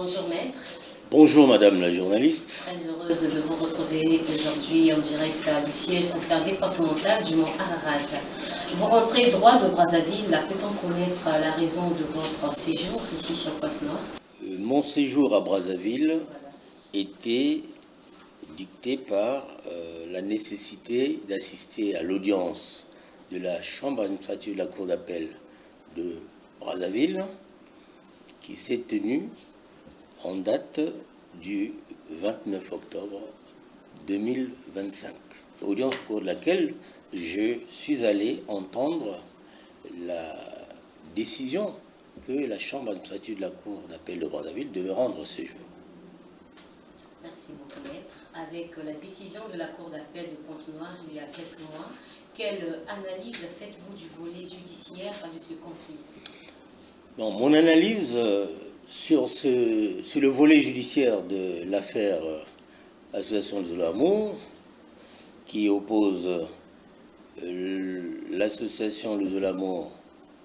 Bonjour maître. Bonjour madame la journaliste. Très heureuse de vous retrouver aujourd'hui en direct du siège interdépartemental du Mont Ararat. Vous rentrez droit de Brazzaville, peut-on connaître la raison de votre séjour ici sur Pointe-Noire? Mon séjour à Brazzaville était dicté par la nécessité d'assister à l'audience de la Chambre administrative de la Cour d'appel de Brazzaville qui s'est tenue en date du 29 octobre 2025. Audience au cours de laquelle je suis allé entendre la décision que la Chambre administrative de la Cour d'appel de Brazzaville devait rendre ce jour. Merci beaucoup maître. Avec la décision de la Cour d'appel de Pointe-Noire il y a quelques mois, quelle analyse faites-vous du volet judiciaire de ce conflit? Bon, mon analyse sur le volet judiciaire de l'affaire Association de l'amour, qui oppose l'association de l'amour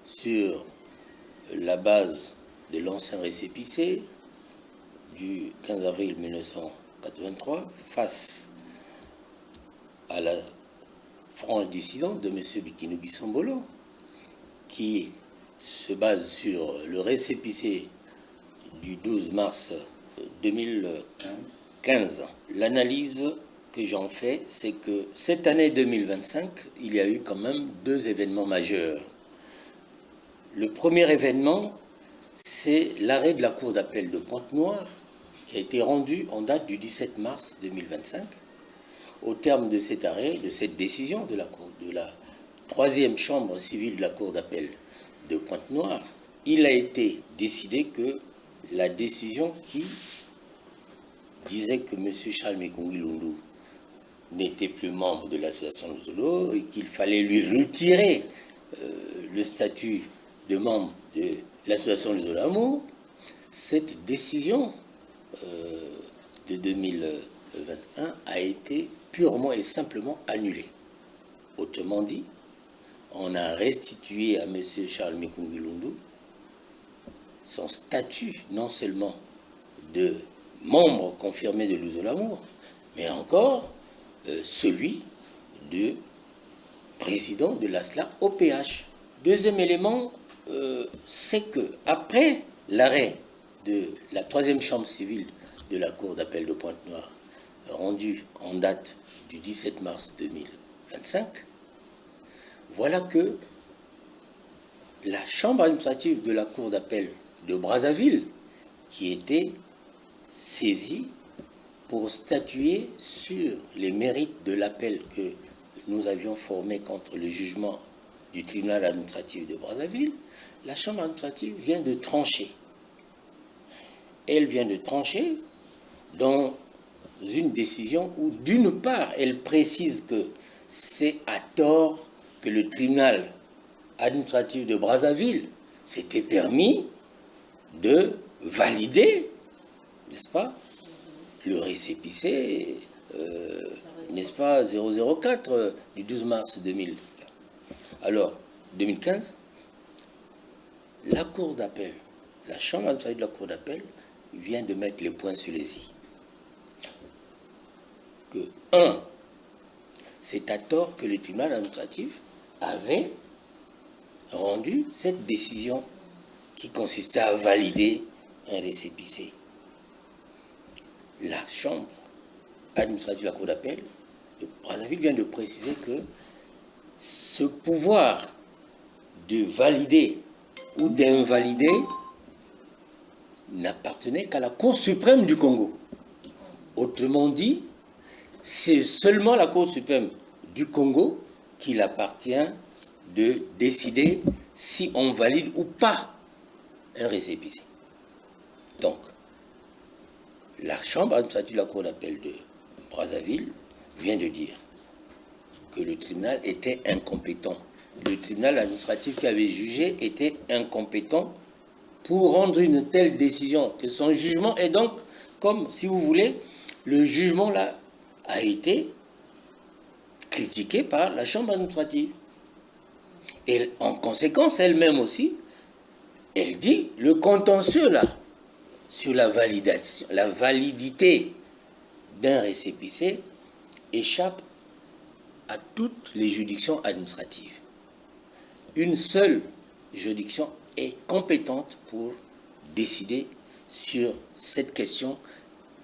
sur la base de l'ancien récépissé du 15 avril 1983 face à la franche dissidence de M. Bikino Bissombolo, qui se base sur le récépissé du 12 mars 2015. L'analyse que j'en fais, c'est que cette année 2025, il y a eu quand même deux événements majeurs. Le premier événement, c'est l'arrêt de la Cour d'appel de Pointe-Noire, qui a été rendu en date du 17 mars 2025. Au terme de cet arrêt, de cette décision de la troisième chambre civile de la Cour d'appel de Pointe-Noire, il a été décidé que la décision qui disait que M. Charles Mekongi Lundu n'était plus membre de l'association Luzolo et qu'il fallait lui retirer le statut de membre de l'association Luzolo, cette décision de 2021 a été purement et simplement annulée. Autrement dit, on a restitué à M. Charles Mekongi Lundu son statut non seulement de membre confirmé de Luzolo, mais encore celui de président de l'ASLA OPH. Deuxième élément, c'est que après l'arrêt de la troisième chambre civile de la Cour d'appel de Pointe-Noire, rendu en date du 17 mars 2025, voilà que la chambre administrative de la Cour d'appel de Brazzaville, qui était saisie pour statuer sur les mérites de l'appel que nous avions formé contre le jugement du tribunal administratif de Brazzaville, la chambre administrative vient de trancher. Elle vient de trancher dans une décision où, d'une part, elle précise que c'est à tort que le tribunal administratif de Brazzaville s'était permis de valider, n'est-ce pas, le récépissé, n'est-ce pas, 004 du 12 mars 2015. Alors, 2015, la Cour d'appel, la Chambre administrative de la Cour d'appel vient de mettre les points sur les i. Que, un, c'est à tort que le tribunal administratif avait rendu cette décision qui consistait à valider un récépissé. La Chambre administrative de la Cour d'appel de Brazzaville vient de préciser que ce pouvoir de valider ou d'invalider n'appartenait qu'à la Cour suprême du Congo. Autrement dit, c'est seulement la Cour suprême du Congo qu'il appartient de décider si on valide ou pas un récépissé. Donc, la Chambre administrative de la Cour d'appel de Brazzaville vient de dire que le tribunal était incompétent. Le tribunal administratif qui avait jugé était incompétent pour rendre une telle décision, que son jugement est donc, comme si vous voulez, le jugement là a été critiqué par la Chambre administrative. Et en conséquence, elle-même aussi, elle dit, le contentieux là, sur la validation, la validité d'un récépissé échappe à toutes les juridictions administratives. Une seule juridiction est compétente pour décider sur cette question.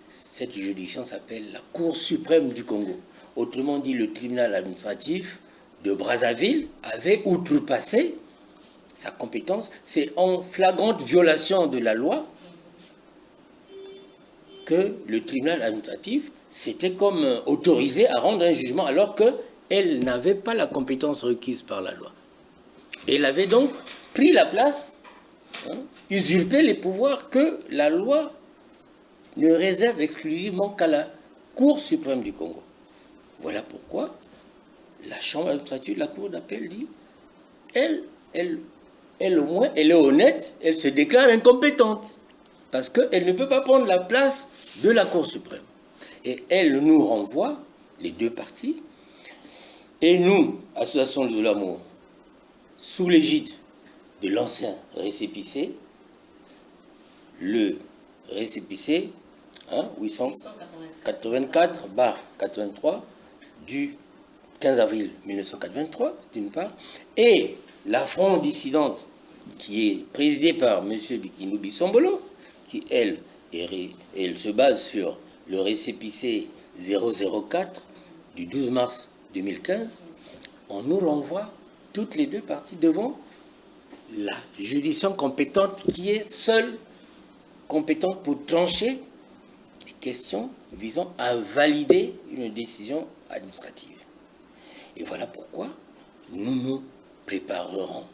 Cette juridiction s'appelle la Cour suprême du Congo. Autrement dit, le tribunal administratif de Brazzaville avait outrepassé sa compétence. C'est en flagrante violation de la loi que le tribunal administratif s'était comme autorisé à rendre un jugement alors qu'elle n'avait pas la compétence requise par la loi. Elle avait donc pris la place, usurpé les pouvoirs que la loi ne réserve exclusivement qu'à la Cour suprême du Congo. Voilà pourquoi la Chambre administrative de la Cour d'appel dit elle au moins, elle est honnête, elle se déclare incompétente parce qu'elle ne peut pas prendre la place de la Cour suprême. Et elle nous renvoie, les deux parties, et nous, Association de l'amour, sous l'égide de l'ancien récépissé, le récépissé 884/83 du 15 avril 1983, d'une part, et la fronde dissidente qui est présidée par M. Bikinou Bissombolo, qui, elle se base sur le récépissé 004 du 12 mars 2015, on nous renvoie toutes les deux parties devant la juridiction compétente qui est seule compétente pour trancher les questions visant à valider une décision administrative. Et voilà pourquoi nous nous préparerons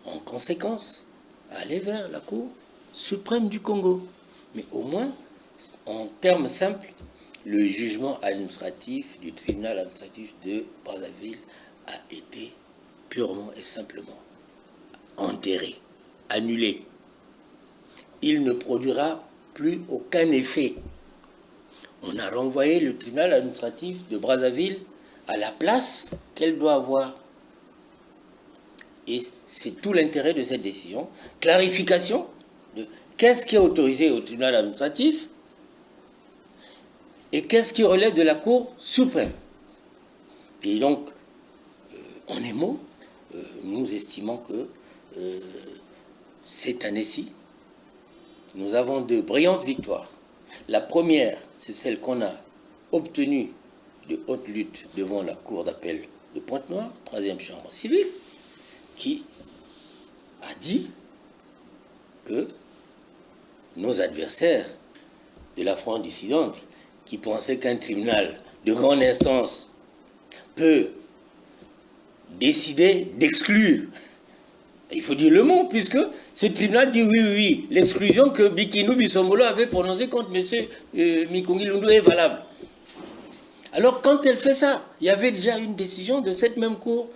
en conséquence à aller vers la Cour suprême du Congo. Mais au moins, en termes simples, le jugement administratif du tribunal administratif de Brazzaville a été purement et simplement enterré, annulé. Il ne produira plus aucun effet. On a renvoyé le tribunal administratif de Brazzaville à la place qu'elle doit avoir. Et c'est tout l'intérêt de cette décision. Clarification de qu'est-ce qui est autorisé au tribunal administratif et qu'est-ce qui relève de la Cour suprême. Et donc, en un mot, nous estimons que cette année-ci, nous avons de brillantes victoires. La première, c'est celle qu'on a obtenue de haute lutte devant la Cour d'appel de Pointe-Noire, 3e chambre civile, qui a dit que nos adversaires de la fronde dissidente, qui pensaient qu'un tribunal de grande instance peut décider d'exclure, il faut dire le mot, puisque ce tribunal dit oui, l'exclusion que Bikinou Bissombolo avait prononcée contre M. Mikungi Lundu est valable. Alors quand elle fait ça, il y avait déjà une décision de cette même cour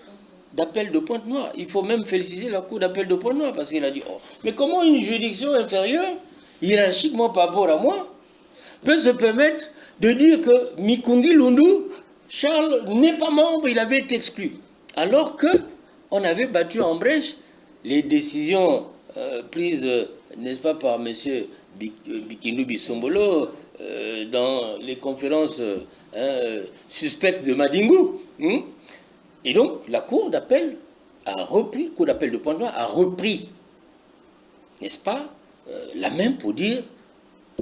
d'appel de Pointe-Noire. Il faut même féliciter la cour d'appel de Pointe-Noire parce qu'il a dit mais comment une juridiction inférieure, hiérarchiquement par rapport à moi, peut se permettre de dire que Mikungi Lundu, Charles, n'est pas membre, il avait été exclu. Alors qu'on avait battu en brèche les décisions prises, n'est-ce pas, par M. Bikinou Bissombolo dans les conférences suspectes de Madingou. Et donc, la Cour d'appel a repris, Cour d'appel de Pointe-Noire a repris, n'est-ce pas, la main pour dire,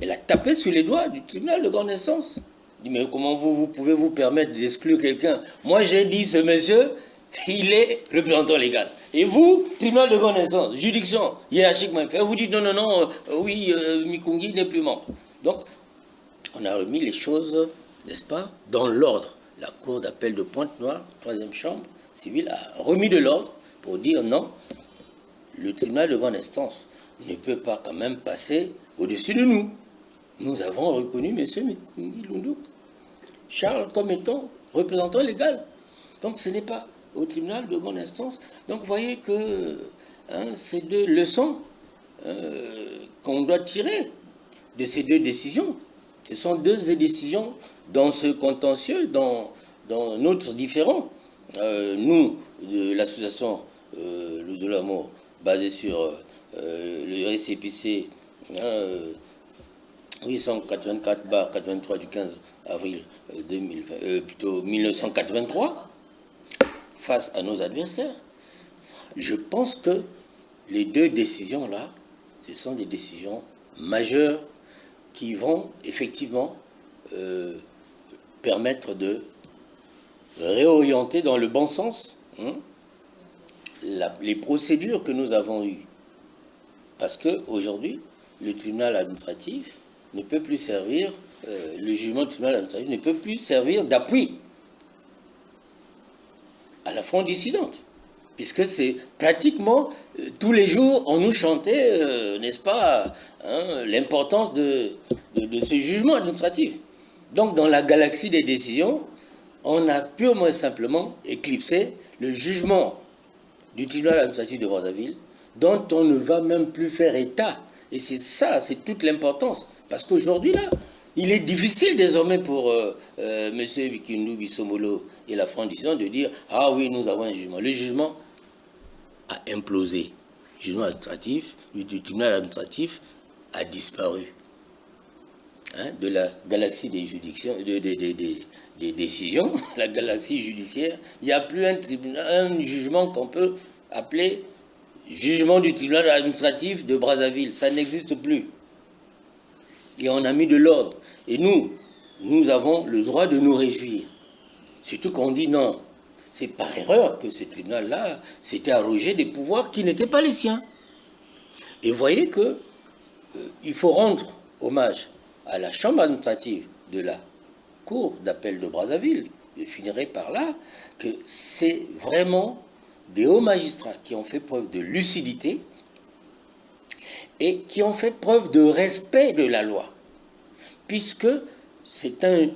elle a tapé sur les doigts du tribunal de grande instance. Il dit, mais comment vous pouvez vous permettre d'exclure quelqu'un? Moi, j'ai dit, ce monsieur, il est représentant légal. Et vous, tribunal de grande instance, juridiction, hiérarchiquement fait, vous dites, non, oui, Mikungi n'est plus membre. Donc, on a remis les choses, n'est-ce pas, dans l'ordre. La Cour d'appel de Pointe-Noire, 3e chambre civile, a remis de l'ordre pour dire non, le tribunal de grande instance ne peut pas quand même passer au-dessus de nous. Nous avons reconnu M. Mikungi Lundu, Charles, comme étant représentant légal. Donc ce n'est pas au tribunal de grande instance. Donc vous voyez que ces deux leçons qu'on doit tirer de ces deux décisions, ce sont deux décisions dans ce contentieux, dans notre différend. Nous, de l'association de l'amour, basée sur le récépissé 884/83 du 15 avril 1983, face à nos adversaires. Je pense que les deux décisions-là, ce sont des décisions majeures qui vont effectivement permettre de réorienter dans le bon sens les procédures que nous avons eues. Parce qu'aujourd'hui, le tribunal administratif ne peut plus servir, le jugement du tribunal administratif ne peut plus servir d'appui à la fronde dissidente. Puisque c'est pratiquement tous les jours, on nous chantait, n'est-ce pas, l'importance de ce jugement administratif. Donc, dans la galaxie des décisions, on a purement et simplement éclipsé le jugement du tribunal administratif de Brazzaville, dont on ne va même plus faire état. Et c'est ça, c'est toute l'importance. Parce qu'aujourd'hui, là, il est difficile désormais pour M. Bikindu Bissomolo et la fronde dissidente de dire « Ah oui, nous avons un jugement ». Le jugement a implosé. Le jugement administratif, du tribunal administratif a disparu de la galaxie des juridictions, des décisions, la galaxie judiciaire. Il n'y a plus un jugement qu'on peut appeler jugement du tribunal administratif de Brazzaville. Ça n'existe plus. Et on a mis de l'ordre. Et nous avons le droit de nous réjouir. Surtout qu'on dit non. C'est par erreur que ce tribunal-là s'était arrogé des pouvoirs qui n'étaient pas les siens. Et vous voyez que il faut rendre hommage à la chambre administrative de la Cour d'appel de Brazzaville. Je finirai par là, que c'est vraiment des hauts magistrats qui ont fait preuve de lucidité et qui ont fait preuve de respect de la loi. Puisque c'est un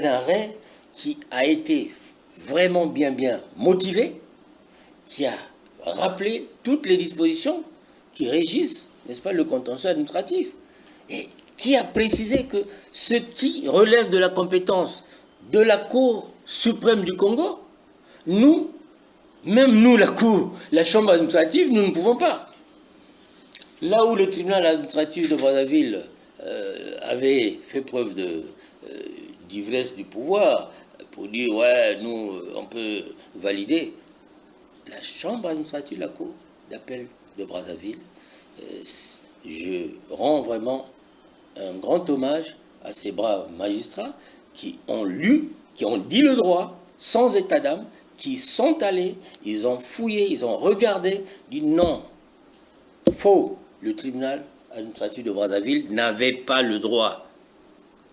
arrêt qui a été vraiment bien motivé, qui a rappelé toutes les dispositions qui régissent, n'est-ce pas, le contentieux administratif, et qui a précisé que ce qui relève de la compétence de la Cour suprême du Congo, même nous, la Chambre administrative, nous ne pouvons pas. Là où le tribunal administratif de Brazzaville avait fait preuve d'ivresse du pouvoir pour dire, ouais, nous, on peut valider, la Chambre administrative de la Cour d'appel de Brazzaville, je rends vraiment un grand hommage à ces braves magistrats qui ont lu, qui ont dit le droit, sans état d'âme, qui sont allés, ils ont fouillé, ils ont regardé, dit non, faux, le tribunal administratif de Brazzaville n'avait pas le droit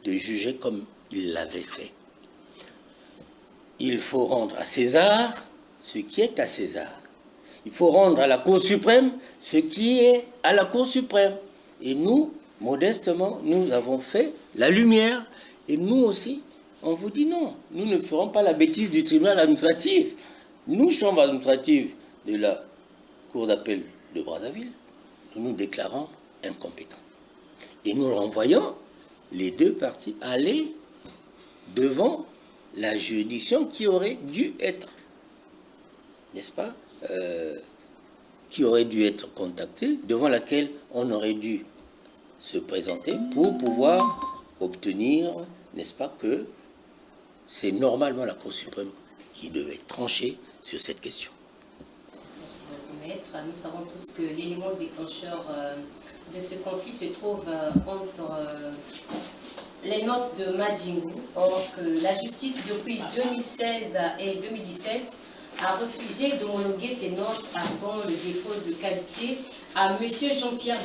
de juger comme il l'avait fait. Il faut rendre à César ce qui est à César. Il faut rendre à la Cour suprême ce qui est à la Cour suprême. Et nous, modestement, nous avons fait la lumière. Et nous aussi, on vous dit non. Nous ne ferons pas la bêtise du tribunal administratif. Nous, chambre administrative de la Cour d'appel de Brazzaville, nous nous déclarons incompétents. Et nous renvoyons les deux parties aller devant la juridiction qui aurait dû être, n'est-ce pas, qui aurait dû être contactée, devant laquelle on aurait dû se présenter pour pouvoir obtenir, n'est-ce pas, que c'est normalement la Cour suprême qui devait trancher sur cette question. Merci beaucoup, maître. Nous savons tous que l'élément déclencheur de ce conflit se trouve entre les notes de Madjingu. Or, que la justice, depuis 2016 et 2017, a refusé d'homologuer ces notes, arguant le défaut de qualité à M. Jean-Pierre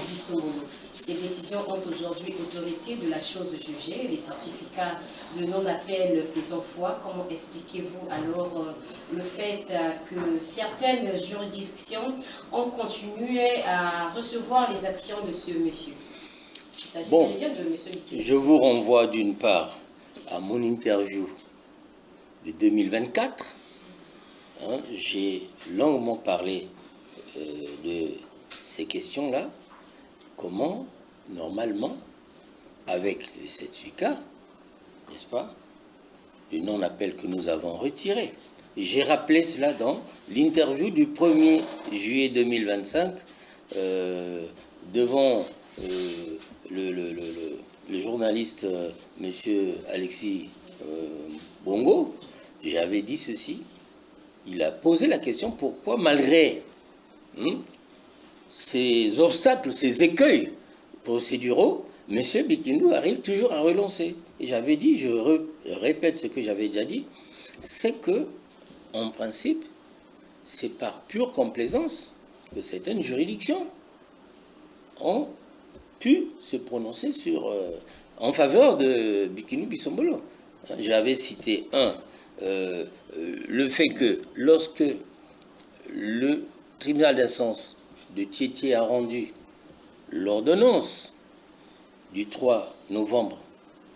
Bissomolo. Ces décisions ont aujourd'hui autorité de la chose jugée, les certificats de non-appel faisant foi. Comment expliquez-vous alors le fait que certaines juridictions ont continué à recevoir les actions de ce monsieur? Il s'agit bien de monsieur Bikindu. Je vous renvoie d'une part à mon interview de 2024. J'ai longuement parlé de ces questions-là. Comment, normalement, avec les certificats, n'est-ce pas, de non-appel que nous avons retiré. J'ai rappelé cela dans l'interview du 1er juillet 2025 devant le journaliste monsieur Alexis Bongo, j'avais dit ceci. Il a posé la question pourquoi, malgré ces obstacles, ces écueils procéduraux, M. Bikindou arrive toujours à relancer. Et j'avais dit, je répète ce que j'avais déjà dit, c'est que, en principe, c'est par pure complaisance que certaines juridictions ont pu se prononcer en faveur de Bikindou Bissombolo. J'avais cité le fait que lorsque le tribunal d'instance de Tietie a rendu l'ordonnance du 3 novembre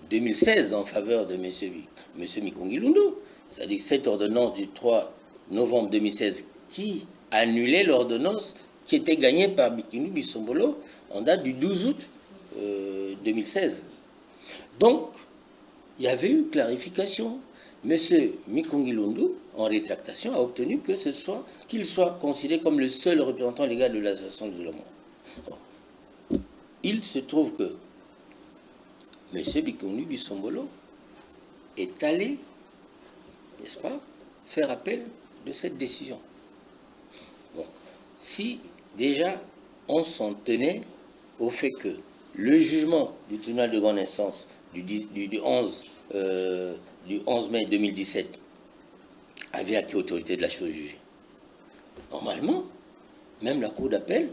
2016 en faveur de M. Mikongilundu, c'est-à-dire cette ordonnance du 3 novembre 2016 qui annulait l'ordonnance qui était gagnée par Bikindou Bissombolo en date du 12 août 2016. Donc, il y avait eu clarification. M. Mikongilundu, en rétractation, a obtenu qu'il soit considéré comme le seul représentant légal de l'association des Zolomo. Il se trouve que M. Bikindou Bissombolo est allé, n'est-ce pas, faire appel de cette décision. Bon, si déjà on s'en tenait au fait que le jugement du tribunal de grande instance du 11 mai 2017 avait acquis autorité de la chose jugée. Normalement, même la Cour d'appel,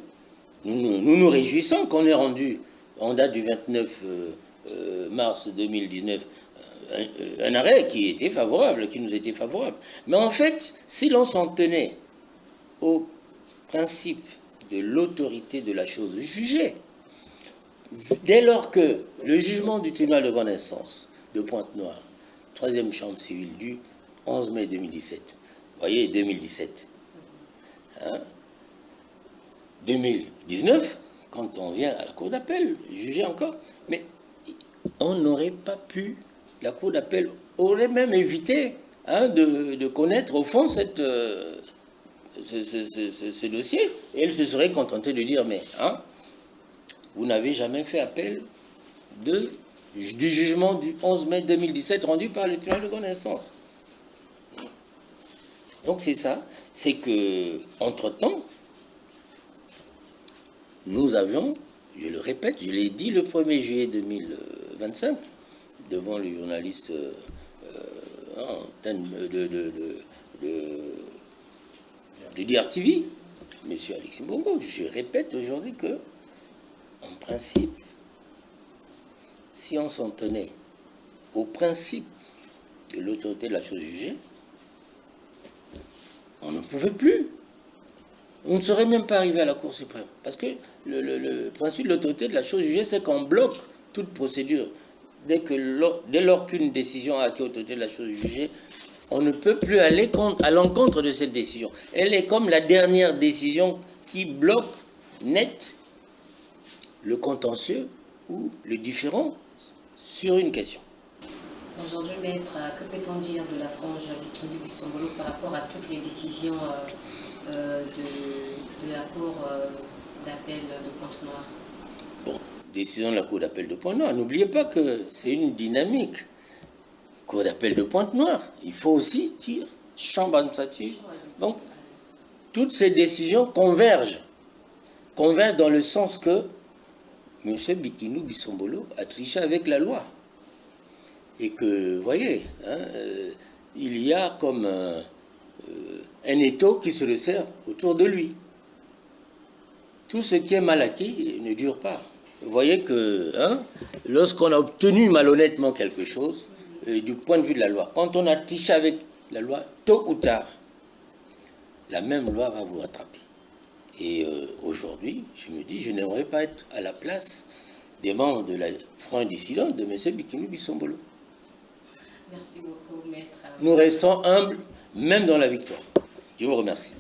nous nous réjouissons qu'on ait rendu, en date du 29 mars 2019, un arrêt qui était favorable, qui nous était favorable. Mais en fait, si l'on s'en tenait au principe de l'autorité de la chose jugée, dès lors que le jugement du tribunal de grande instance de Pointe-Noire, 3e chambre civile du 11 mai 2017, vous voyez, 2017, 2019, quand on vient à la Cour d'appel, juger encore, mais on n'aurait pas pu, la Cour d'appel aurait même évité de connaître au fond ce dossier, et elle se serait contentée de dire, mais vous n'avez jamais fait appel du jugement du 11 mai 2017 rendu par le tribunal de grande instance. Donc c'est ça, c'est que entre-temps, nous avions, je le répète, je l'ai dit le 1er juillet 2025, devant le journaliste de DRTV, M. Alexis Bongo, je répète aujourd'hui que, en principe, si on s'en tenait au principe de l'autorité de la chose jugée, on ne pouvait plus. On ne serait même pas arrivé à la Cour suprême. Parce que le principe de l'autorité de la chose jugée, c'est qu'on bloque toute procédure. Dès lors qu'une décision a acquis l'autorité de la chose jugée, on ne peut plus aller à l'encontre de cette décision. Elle est comme la dernière décision qui bloque net le contentieux ou le différend sur une question. Aujourd'hui, maître, que peut-on dire de la frange Bikindou Bissombolo par rapport à toutes les décisions de la Cour d'appel de Pointe-Noire? Bon, décision de la Cour d'appel de Pointe-Noire. N'oubliez pas que c'est une dynamique. Cour d'appel de Pointe-Noire, il faut aussi dire chambre administrative. Donc, toutes ces décisions convergent dans le sens que M. Bikindou Bissombolo a triché avec la loi. Et que, vous voyez, il y a comme un étau qui se resserre autour de lui. Tout ce qui est mal acquis ne dure pas. Vous voyez que lorsqu'on a obtenu malhonnêtement quelque chose, du point de vue de la loi, quand on a triché avec la loi, tôt ou tard, la même loi va vous rattraper. Et aujourd'hui, je me dis, je n'aimerais pas être à la place des membres de la Front dissidente de M. Bikindou Bissombolo. Merci beaucoup, maître. Nous restons humbles, même dans la victoire. Je vous remercie.